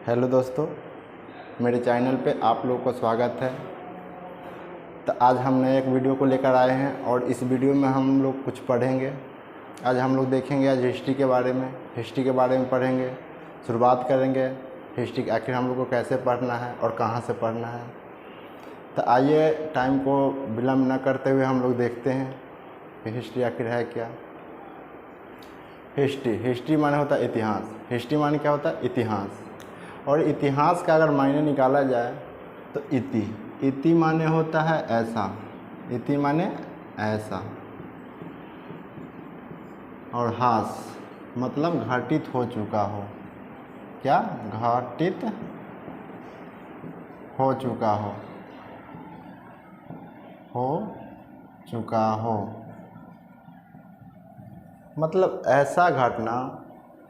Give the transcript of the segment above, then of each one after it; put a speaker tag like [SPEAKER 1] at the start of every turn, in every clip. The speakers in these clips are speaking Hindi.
[SPEAKER 1] हेलो दोस्तों, मेरे चैनल पे आप लोगों का स्वागत है। तो आज हम नए एक वीडियो को लेकर आए हैं और इस वीडियो में हम लोग कुछ पढ़ेंगे। आज हम लोग देखेंगे आज हिस्ट्री के बारे में पढ़ेंगे। शुरुआत करेंगे हिस्ट्री आखिर हम लोग को कैसे पढ़ना है और कहाँ से पढ़ना है। तो आइए टाइम को विलम्ब न करते हुए हम लोग देखते हैं कि हिस्ट्री आखिर है क्या। हिस्ट्री माने होता है इतिहास। हिस्ट्री माने क्या होता है? इतिहास। और इतिहास का अगर मायने निकाला जाए तो इति माने होता है ऐसा। इति माने ऐसा और हास मतलब घटित हो चुका हो। क्या? घटित हो चुका हो मतलब ऐसा घटना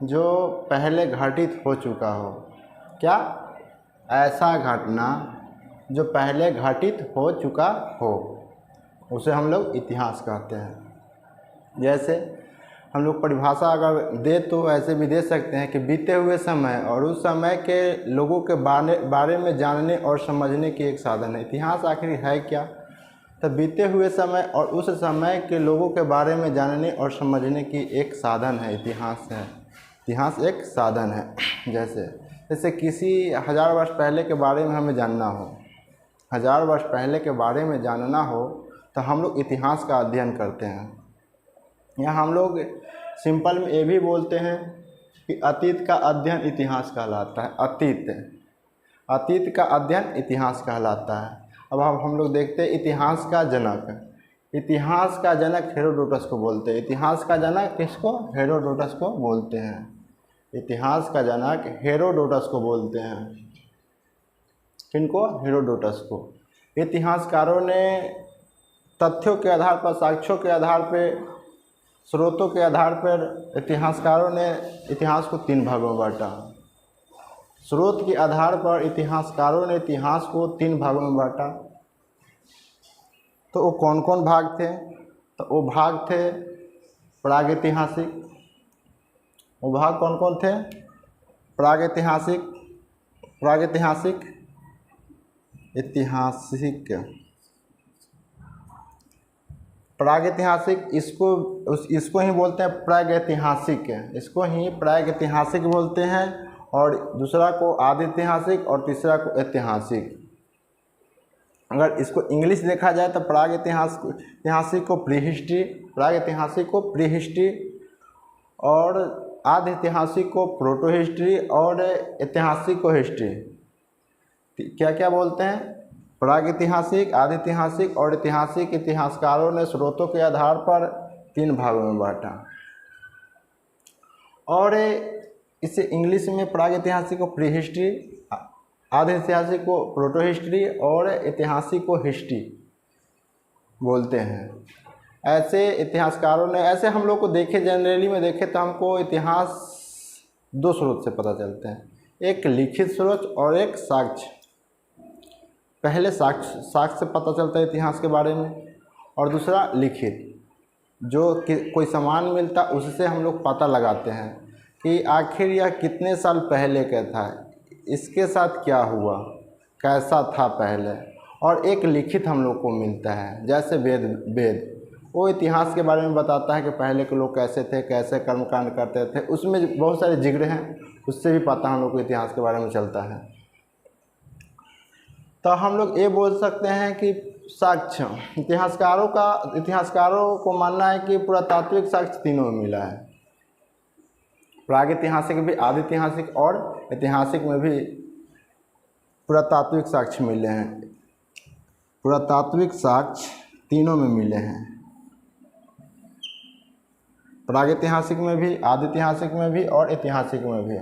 [SPEAKER 1] जो पहले घटित हो चुका हो। क्या? ऐसा घटना जो पहले घटित हो चुका हो, उसे हम लोग इतिहास कहते हैं। जैसे हम लोग परिभाषा अगर दे तो ऐसे भी दे सकते हैं कि बीते हुए समय और उस समय के लोगों के बारे में जानने और समझने की एक साधन है। इतिहास आखिर है क्या? तो बीते हुए समय और उस समय के लोगों के बारे में जानने और समझने की एक साधन है इतिहास है। इतिहास एक साधन है। जैसे किसी 1000 वर्ष पहले के बारे में हमें जानना हो, 1000 वर्ष पहले के बारे में जानना हो तो हम लोग इतिहास का अध्ययन करते हैं। यहाँ हम लोग सिंपल में ये भी बोलते हैं कि अतीत का अध्ययन इतिहास कहलाता है। अतीत का अध्ययन इतिहास कहलाता है। अब हम लोग देखते हैं इतिहास का जनक हेरोडोटस को बोलते हैं। इतिहास का जनक किसको? हेरोडोटस को बोलते हैं। इतिहास का जनक हेरोडोटस को बोलते हैं। किनको? हेरोडोटस को। इतिहासकारों ने तथ्यों के आधार पर, साक्ष्यों के आधार पर, स्रोतों के आधार पर इतिहासकारों ने इतिहास को 3 भागों में बांटा। स्रोत के आधार पर इतिहासकारों ने इतिहास को 3 भागों में बांटा। तो वो कौन कौन भाग थे? तो वो भाग थे प्रागैतिहासिक। वो भाग कौन कौन थे? प्रागैतिहासिक, इसको ही बोलते हैं प्रागैतिहासिक। इसको ही प्रागैतिहासिक बोलते हैं। और दूसरा को आदिऐतिहासिक और तीसरा को ऐतिहासिक। अगर इसको इंग्लिश देखा जाए तो प्रागैतिहासिक को प्री हिस्ट्री और आदिऐतिहासिक को प्रोटो हिस्ट्री और ऐतिहासिक को हिस्ट्री। क्या क्या बोलते हैं? प्रागैतिहासिक, आदिऐतिहासिक और ऐतिहासिक। इतिहासकारों ने स्रोतों के आधार पर 3 भागों में बांटा। और इसे इंग्लिश में प्रागैतिहासिक को प्री हिस्ट्री, आदिऐतिहासिक को प्रोटो हिस्ट्री और ऐतिहासिक को हिस्ट्री बोलते हैं। ऐसे इतिहासकारों ने, ऐसे हम लोग को देखे, जनरली में देखे तो हमको इतिहास 2 स्रोत से पता चलते हैं। एक लिखित स्रोत और एक साक्ष्य। पहले साक्ष्य से पता चलता है इतिहास के बारे में, और दूसरा लिखित, जो कोई सामान मिलता उससे हम लोग पता लगाते हैं कि आखिर यह कितने साल पहले का था, इसके साथ क्या हुआ, कैसा था पहले। और एक लिखित हम लोग को मिलता है, जैसे वेद वो इतिहास के बारे में बताता है कि पहले के लोग कैसे थे, कैसे कर्मकांड करते थे। उसमें बहुत सारे जिक्र हैं, उससे भी पता हम लोग को इतिहास के बारे में चलता है। तो हम लोग ये बोल सकते हैं कि साक्ष्य, इतिहासकारों को मानना है कि पुरातात्विक साक्ष्य तीनों में मिला है। प्रागैतिहासिक भी, आदिऐतिहासिक और ऐतिहासिक में भी पुरातात्विक साक्ष्य मिले हैं। पुरातात्विक साक्ष्य तीनों में मिले हैं, प्रागैतिहासिक में भी, आदिऐतिहासिक में भी और ऐतिहासिक में भी।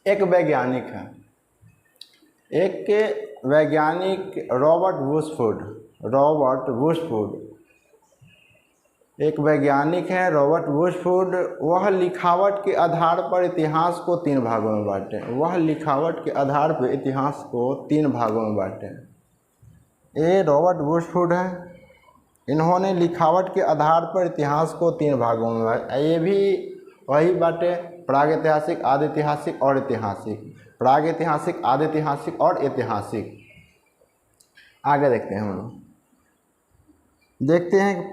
[SPEAKER 1] एक वैज्ञानिक है, रॉबर्ट वुशफूड, एक वैज्ञानिक है रॉबर्ट वुशफूड। वह लिखावट के आधार पर इतिहास को 3 भागों में बांटे। ये रॉबर्ट वुशफूड है, इन्होंने लिखावट के आधार पर इतिहास को 3 भागों में बांटा। ये भी वही बाटे प्रागैतिहासिक, आदि ऐतिहासिक और ऐतिहासिक। प्रागैतिहासिक, आदि ऐतिहासिक और ऐतिहासिक। आगे देखते हैं हम लोग, देखते हैं कि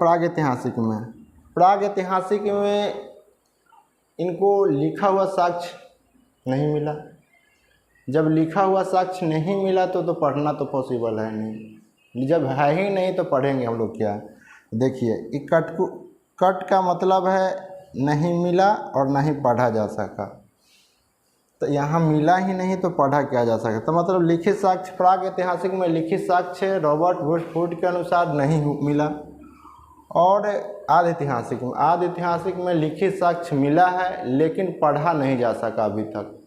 [SPEAKER 1] प्रागैतिहासिक में इनको लिखा हुआ साक्ष्य नहीं मिला। जब लिखा हुआ साक्ष्य नहीं मिला तो पढ़ना तो पॉसिबल है नहीं। जब है ही नहीं तो पढ़ेंगे हम लोग क्या। देखिए, कट का मतलब है नहीं मिला और नहीं पढ़ा जा सका। तो यहाँ मिला ही नहीं तो पढ़ा क्या जा सकता। तो मतलब लिखित साक्ष्य, प्रागैतिहासिक में लिखित साक्ष्य रॉबर्ट वुडफोर्ड के अनुसार नहीं मिला। और आदि ऐतिहासिक में लिखित साक्ष्य मिला है लेकिन पढ़ा नहीं जा सका अभी तक।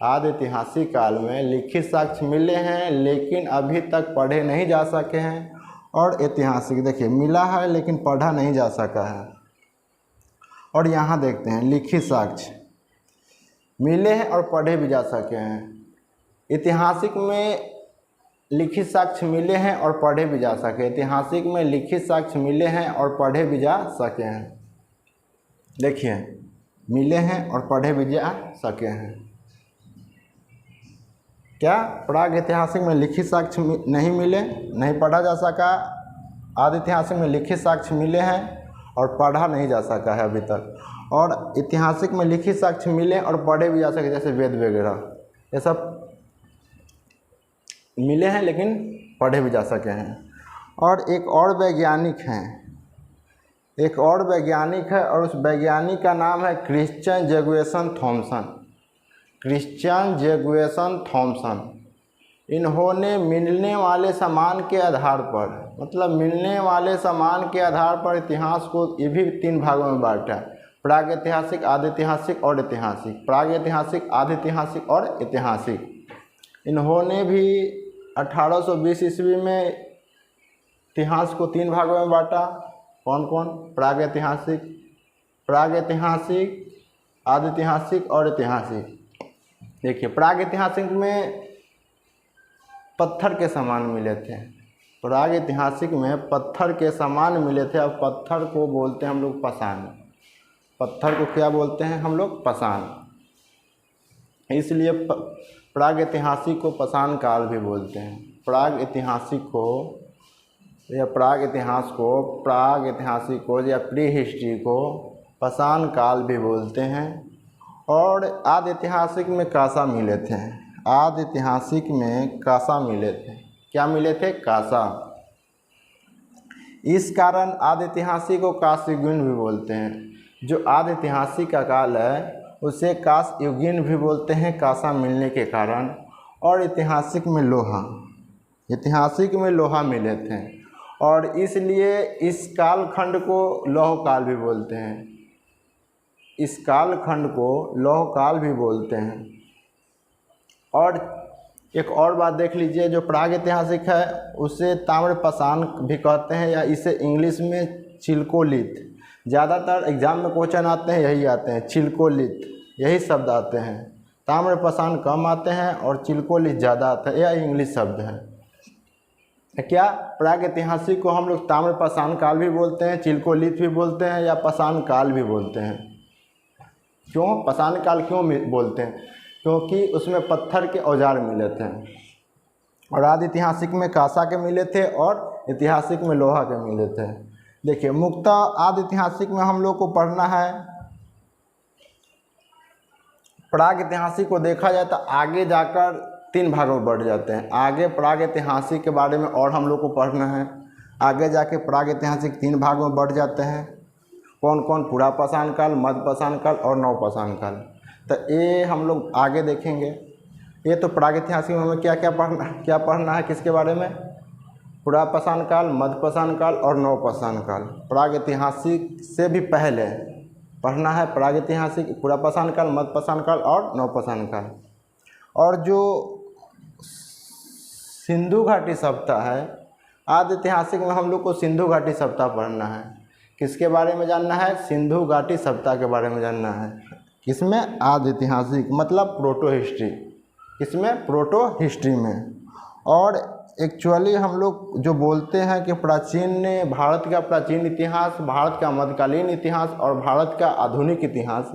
[SPEAKER 1] आदि ऐतिहासिक काल में लिखित साक्ष्य मिले हैं लेकिन अभी तक पढ़े नहीं जा सके हैं। और ऐतिहासिक देखिए मिला है लेकिन पढ़ा नहीं जा सका है। और यहाँ देखते हैं लिखित साक्ष्य मिले हैं और पढ़े भी जा सके हैं। ऐतिहासिक में लिखित साक्ष्य मिले हैं और पढ़े भी जा सके। ऐतिहासिक में लिखित साक्ष्य मिले हैं और पढ़े भी जा सके हैं। देखिए, मिले हैं और पढ़े भी जा सके हैं। क्या प्रागैतिहासिक में लिखित साक्ष्य नहीं मिले, नहीं पढ़ा जा सका। आदि ऐतिहासिक में लिखित साक्ष्य मिले हैं और पढ़ा नहीं जा सका है अभी तक। और ऐतिहासिक में लिखित साक्ष्य मिले और पढ़े भी जा सके, जैसे वेद वगैरह, ये सब मिले हैं लेकिन पढ़े भी जा सके हैं। और एक और वैज्ञानिक है और उस वैज्ञानिक का नाम है क्रिश्चियन जैगुएसन थॉमसन। इन्होंने मिलने वाले सामान के आधार पर, मतलब मिलने वाले सामान के आधार पर इतिहास को ये भी 3 भागों में बांटा। प्रागैतिहासिक, आदि ऐतिहासिक और ऐतिहासिक। प्रागैतिहासिक, आदि ऐतिहासिक और ऐतिहासिक। इन्होंने भी 1820 ईस्वी में इतिहास को 3 भागों में बांटा। कौन कौन? प्रागैतिहासिक, आदि ऐतिहासिक और ऐतिहासिक। देखिए, प्रागैतिहासिक में पत्थर के समान मिले थे। प्रागैतिहासिक में पत्थर के समान मिले थे। अब पत्थर को बोलते हैं हम लोग पाषाण। पत्थर को क्या बोलते हैं हम लोग? पाषाण। इसलिए प्रागैतिहासिक को पाषाण काल भी बोलते हैं। प्रागैतिहासिक को या प्रागैतिहासिक को या प्री हिस्ट्री को पाषाण काल भी बोलते हैं। और आदि ऐतिहासिक में कांसा मिले थे। आदि ऐतिहासिक में कांसा मिले थे। क्या मिले थे? कांसा। इस कारण आदि ऐतिहासिक को कांस्ययुगीन भी बोलते हैं। जो आदि ऐतिहासिक का काल है उसे कांस्ययुगीन भी बोलते हैं, कांसा मिलने के कारण। और ऐतिहासिक में लोहा मिले थे और इसलिए इस कालखंड को लौह काल भी बोलते हैं। इस कालखंड को लौह काल भी बोलते हैं। और एक और बात देख लीजिए, जो प्रागैतिहासिक है उसे ताम्रपाषाण भी कहते हैं, या इसे इंग्लिश में चिल्कोलिथ। ज़्यादातर एग्जाम में क्वेश्चन आते हैं यही आते हैं, चिल्कोलिथ, यही शब्द आते हैं। ताम्रपाषाण कम आते हैं और चिल्कोलिथ ज़्यादा आता है, यह इंग्लिश शब्द है। क्या प्रागैतिहासिक को हम लोग ताम्रपाषाण काल भी बोलते हैं, चिल्कोलिथ भी बोलते हैं, या पाषाण काल भी बोलते हैं। क्यों पाषाण काल क्यों बोलते हैं? क्योंकि उसमें पत्थर के औजार मिले थे। और आदि ऐतिहासिक में कांसा के मिले थे और ऐतिहासिक में लोहा के मिले थे। देखिए, मुख्यतः आदि ऐतिहासिक में हम लोग को पढ़ना है। प्रागैतिहासिक को देखा जाए तो आगे जाकर 3 भागों में बढ़ जाते हैं। आगे प्रागैतिहासिक के बारे में और हम लोग को पढ़ना है। आगे जाके प्रागैतिहासिक 3 भागों में बढ़ जाते हैं। कौन कौन? पुरापाषाण काल, मध्यपाषाण काल और नवपाषाण काल। तो ये हम लोग आगे देखेंगे। ये तो प्रागैतिहासिक में हमें क्या पढ़ना है किसके बारे में? पुरापाषाण काल, मध्यपाषाण काल और नवपाषाण काल। प्रागैतिहासिक से भी पहले पढ़ना है प्रागैतिहासिक, पुरापाषाण काल, मध्यपाषाण काल और नवपाषाण काल। और जो सिंधु घाटी सभ्यता है, आदि ऐतिहासिक में हम लोग को सिंधु घाटी सभ्यता पढ़ना है। किसके बारे में जानना है? सिंधु घाटी सभ्यता के बारे में जानना है। किसमें? आदि ऐतिहासिक, मतलब प्रोटो हिस्ट्री। किसमें? प्रोटो हिस्ट्री में। और एक्चुअली हम लोग जो बोलते हैं कि भारत का प्राचीन इतिहास, भारत का मध्यकालीन इतिहास और भारत का आधुनिक इतिहास,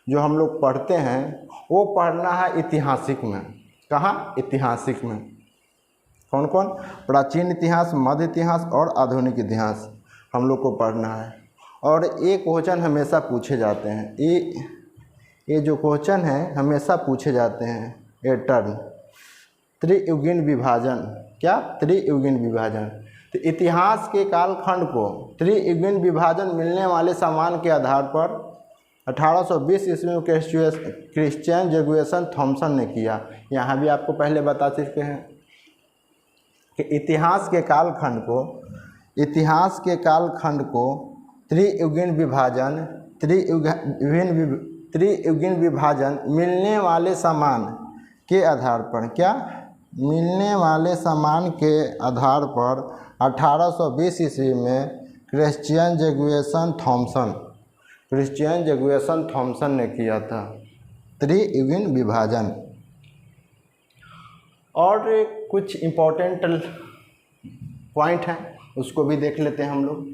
[SPEAKER 1] जो हम लोग पढ़ते हैं वो पढ़ना है ऐतिहासिक में। कहाँ? ऐतिहासिक में। कौन कौन? प्राचीन इतिहास, मध्य इतिहास और आधुनिक इतिहास हम लोग को पढ़ना है। और ये क्वेश्चन हमेशा पूछे जाते हैं, ये जो क्वेश्चन है हमेशा पूछे जाते हैं। ये टर्म त्रियुगीन विभाजन, क्या? त्रियुगीन विभाजन। तो इतिहास के कालखंड को त्रियुगीन विभाजन मिलने वाले सामान के आधार पर 1820 ईस्वी में क्रिश्चियन जगुएसन थॉमसन ने किया। यहाँ भी आपको पहले बता चुके हैं कि इतिहास के कालखंड को त्रियुगीन विभाजन मिलने वाले सामान के आधार पर, क्या? मिलने वाले सामान के आधार पर 1820 ईस्वी में क्रिश्चियन जगुएसन थॉमसन ने किया था त्रियुगीन विभाजन। और कुछ इम्पोर्टेंट पॉइंट हैं, उसको भी देख लेते हैं हम लोग।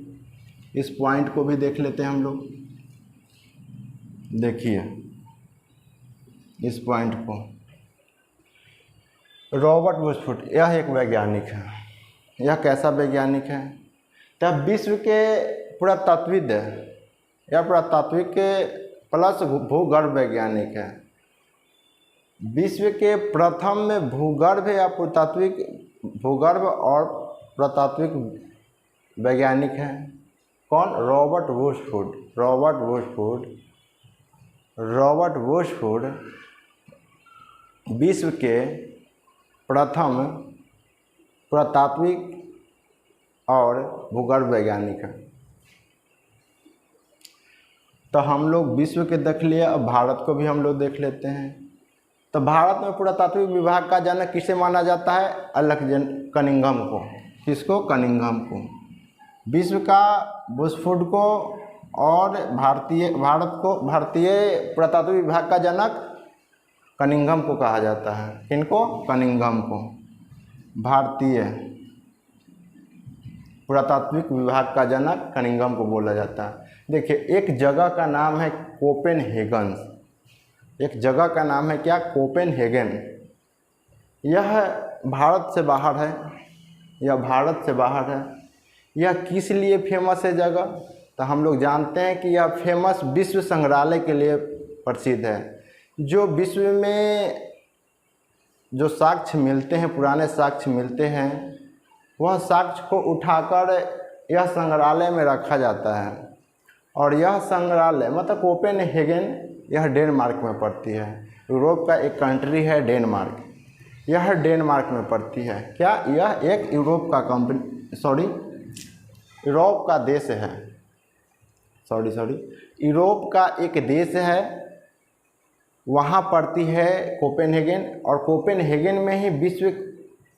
[SPEAKER 1] इस पॉइंट को भी देख लेते हैं हम लोग। देखिए इस पॉइंट को, रॉबर्ट वुडफोर्ड यह एक वैज्ञानिक है। यह कैसा वैज्ञानिक है? तब विश्व के पुरातत्वविद या पुरातात्विक प्लस भूगर्भ वैज्ञानिक है। विश्व के प्रथम में भूगर्भ या भूगर्भ और पुरातात्विक वैज्ञानिक हैं। कौन? रॉबर्ट वुडफोर्ड विश्व के प्रथम पुरातात्विक और भूगर्भ वैज्ञानिक हैं। तो हम लोग विश्व के देख लिए, अब भारत को भी हम लोग देख लेते हैं। तो भारत में पुरातात्विक विभाग का जनक किसे माना जाता है? कनिंघम को। किसको? कनिंघम को। विश्व का वुडफोर्ड को और भारतीय पुरातात्विक विभाग का जनक कनिंघम को कहा जाता है। किनको? कनिंघम को। भारतीय पुरातात्विक विभाग का जनक कनिंघम को बोला जाता है। देखिए एक जगह का नाम है कोपेनहेगन। एक जगह का नाम है क्या? कोपेनहेगन। यह भारत से बाहर है। यह किस लिए फेमस है जगह? तो हम लोग जानते हैं कि यह फेमस विश्व संग्रहालय के लिए प्रसिद्ध है। जो विश्व में जो साक्ष्य मिलते हैं, पुराने साक्ष्य मिलते हैं, वह साक्ष्य को उठाकर यह संग्रहालय में रखा जाता है। और यह संग्रहालय मतलब कोपेनहेगन, यह डेनमार्क में पड़ती है। यूरोप का एक कंट्री है डेनमार्क। यह डेनमार्क में पड़ती है। क्या? यह एक यूरोप का देश है। यूरोप का एक देश है, वहाँ पड़ती है कोपेनहेगन। और कोपेनहेगन में ही विश्व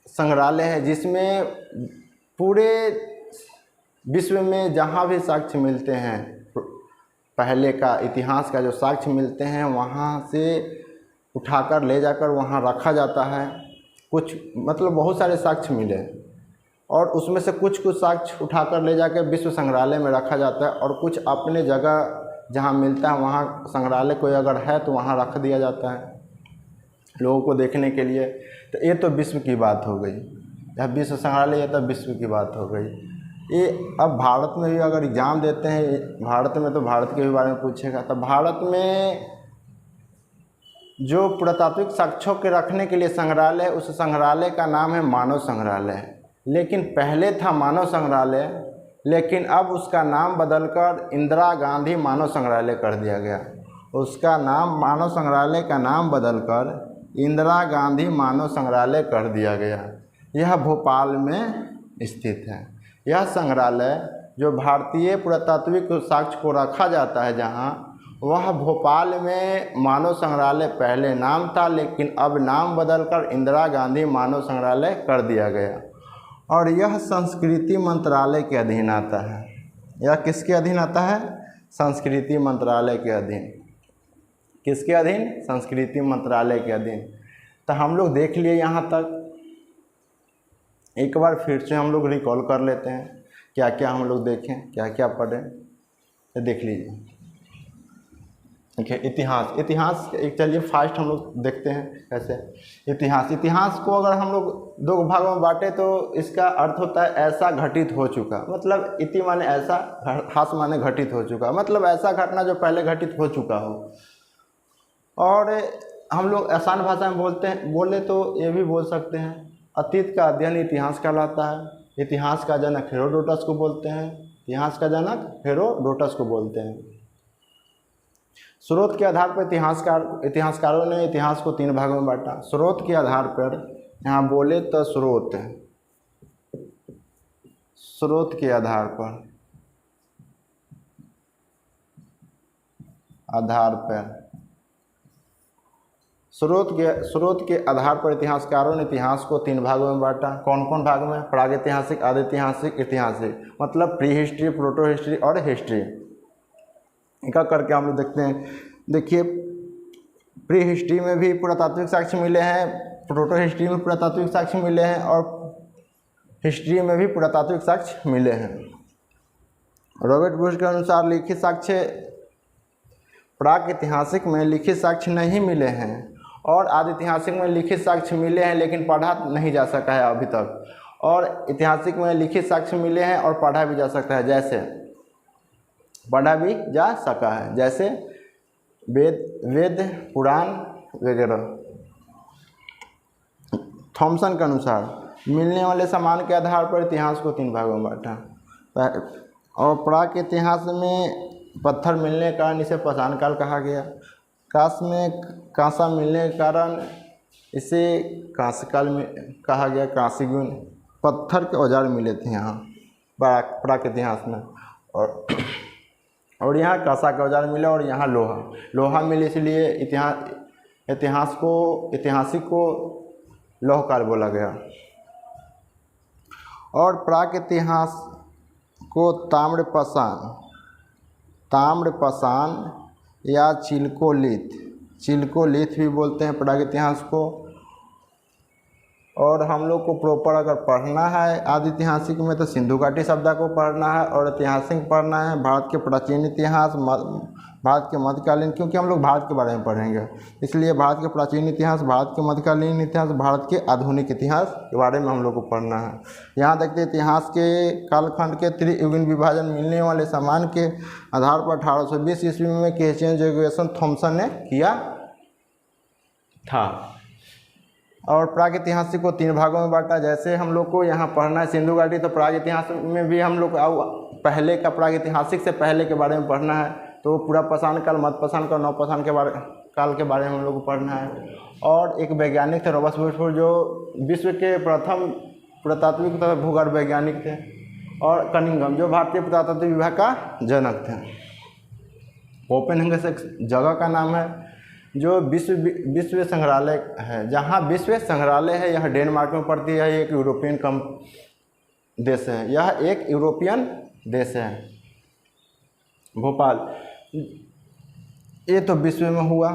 [SPEAKER 1] संग्रहालय है, जिसमें पूरे विश्व में जहाँ भी साक्ष्य मिलते हैं, पहले का इतिहास का जो साक्ष्य मिलते हैं, वहाँ से उठाकर ले जाकर वहाँ रखा जाता है। कुछ मतलब बहुत सारे साक्ष्य मिले और उसमें से कुछ साक्ष्य उठाकर ले जाकर विश्व संग्रहालय में रखा जाता है। और कुछ अपने जगह जहाँ मिलता है वहाँ संग्रहालय कोई अगर है तो वहाँ रख दिया जाता है लोगों को देखने के लिए। तो ये तो विश्व की बात हो गई, यह विश्व संग्रहालय, ये तो विश्व की बात हो गई। ये अब भारत में भी अगर एग्ज़ाम देते हैं भारत में, तो भारत के भी बारे में पूछेगा। तो भारत में जो पुरातात्विक साक्ष्यों के रखने के लिए संग्रहालय है, उस संग्रहालय का नाम है मानव संग्रहालय। लेकिन पहले था मानव संग्रहालय, लेकिन अब उसका नाम बदलकर इंदिरा गांधी मानव संग्रहालय कर दिया गया। उसका नाम, मानव संग्रहालय का नाम बदलकर इंदिरा गांधी मानव संग्रहालय कर दिया गया। यह भोपाल में स्थित है। यह संग्रहालय जो भारतीय पुरातात्विक साक्ष्य को रखा जाता है जहाँ, वह भोपाल में मानव संग्रहालय पहले नाम था, लेकिन अब नाम बदलकर इंदिरा गांधी मानव संग्रहालय कर दिया गया। और यह संस्कृति मंत्रालय के अधीन आता है। यह किसके अधीन आता है? संस्कृति मंत्रालय के अधीन। किसके अधीन? संस्कृति मंत्रालय के अधीन। तो हम लोग देख लिए यहाँ तक। एक बार फिर से हम लोग रिकॉल कर लेते हैं क्या क्या हम लोग देखें, क्या क्या पढ़ें। तो देख लीजिए देखिए इतिहास, इतिहास एक चलिए फास्ट हम लोग देखते हैं कैसे। इतिहास, इतिहास को अगर हम लोग दो भागों में बांटे तो इसका अर्थ होता है ऐसा घटित हो चुका, मतलब इति माने ऐसा, हास माने घटित हो चुका, मतलब ऐसा घटना जो पहले घटित हो चुका हो। और हम लोग आसान भाषा में बोले तो ये भी बोल सकते हैं अतीत का अध्ययन इतिहास कहलाता है। इतिहास का जनक हेरोडोटस को बोलते हैं, इतिहास का जनक हेरोडोटस को बोलते हैं। स्रोत के आधार पर इतिहासकारों ने इतिहास को 3 भागों में बांटा। स्रोत के आधार पर यहाँ बोले तो स्रोत के आधार पर स्रोत के आधार पर इतिहासकारों ने इतिहास को 3 भागों में बांटा। कौन कौन भाग में? प्रागैतिहासिक, आदिऐतिहासिक, ऐतिहासिक, मतलब प्री हिस्ट्री, प्रोटो हिस्ट्री और हिस्ट्री। इनका करके हम लोग देखते हैं। देखिए प्री हिस्ट्री में भी पुरातात्विक साक्ष्य मिले हैं, प्रोटो हिस्ट्री में पुरातात्विक साक्ष्य मिले हैं और हिस्ट्री में भी पुरातात्विक साक्ष्य मिले हैं। रॉबर्ट बुश के अनुसार लिखित साक्ष्य प्रागैतिहासिक में लिखित साक्ष्य नहीं मिले हैं और आदिऐतिहासिक में लिखित साक्ष्य मिले हैं लेकिन पढ़ा नहीं जा सका है अभी तक, और ऐतिहासिक में लिखित साक्ष्य मिले हैं और पढ़ा भी जा सकता है, जैसे वेद पुराण वगैरह। थॉमसन के अनुसार मिलने वाले सामान के आधार पर इतिहास को 3 भागों में बांटा। और प्राक इतिहास में पत्थर मिलने के कारण इसे पाषाण काल कहा गया। कांसा मिलने के कारण इसे कांस्य काल में कहा गया, कांस्ययुग। पत्थर के औजार मिले थे यहाँ प्राक इतिहास में, और यहाँ कांसा के औजार मिले और यहाँ लोहा मिले, इसलिए ऐतिहासिक को लौह काल बोला गया। और प्राक इतिहास को ताम्रपाषाण या चिल्कोलिथ भी बोलते हैं प्राग इतिहास को। और हम लोग को प्रॉपर अगर पढ़ना है आदिऐतिहासिक में तो सिंधु घाटी सभ्यता को पढ़ना है, और ऐतिहासिक पढ़ना है भारत के प्राचीन इतिहास, भारत के मध्यकालीन, क्योंकि हम लोग भारत के बारे में पढ़ेंगे इसलिए भारत के प्राचीन इतिहास, भारत के मध्यकालीन इतिहास, भारत के आधुनिक इतिहास के बारे में हम लोग को पढ़ना है। यहाँ देखते इतिहास के कालखंड के त्रियुगीन विभाजन मिलने वाले सामान के आधार पर 1820 ईस्वी में क्वेश्चन थॉमसन ने किया था। और प्राग इतिहासिक को 3 भागों में बांटा। जैसे हम लोग को यहाँ पढ़ना है सिंधु घाटी, तो प्राग इतिहास में भी हम लोग पहले का प्राग इतिहासिक से पहले के बारे में पढ़ना है, तो पूरा पाषाण काल, मध्य पाषाण काल, नव पाषाण काल के बारे में हम लोग को पढ़ना है। और एक वैज्ञानिक थे रॉबर्ट बुश, जो विश्व के प्रथम पुरातात्विक तथा भूगर्भ वैज्ञानिक थे, और कनिंघम जो भारतीय पुरातात्विक विभाग का जनक थे। कोपेनहेगन एक जगह का नाम है जो विश्व संग्रहालय है। जहाँ विश्व संग्रहालय है यह डेनमार्क में पड़ती है, एक यूरोपियन देश है, यह एक यूरोपियन देश है। भोपाल ये तो विश्व में हुआ।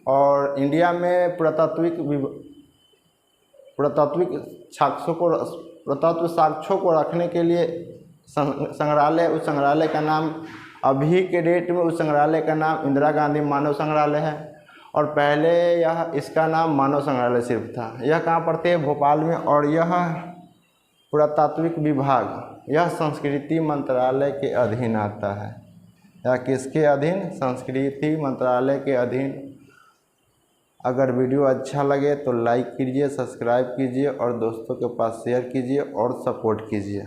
[SPEAKER 1] और इंडिया में पुरातात्विक साक्ष्यों को रखने के लिए संग्रहालय, उस संग्रहालय का नाम अभी के डेट में उस संग्रहालय का नाम इंदिरा गांधी मानव संग्रहालय है, और पहले इसका नाम मानव संग्रहालय सिर्फ था। यह कहाँ पड़ते है? भोपाल में। और यह पुरातात्विक विभाग यह संस्कृति मंत्रालय के अधीन आता है। या किसके अधीन? संस्कृति मंत्रालय के अधीन। अगर वीडियो अच्छा लगे तो लाइक कीजिए, सब्सक्राइब कीजिए और दोस्तों के पास शेयर कीजिए और सपोर्ट कीजिए।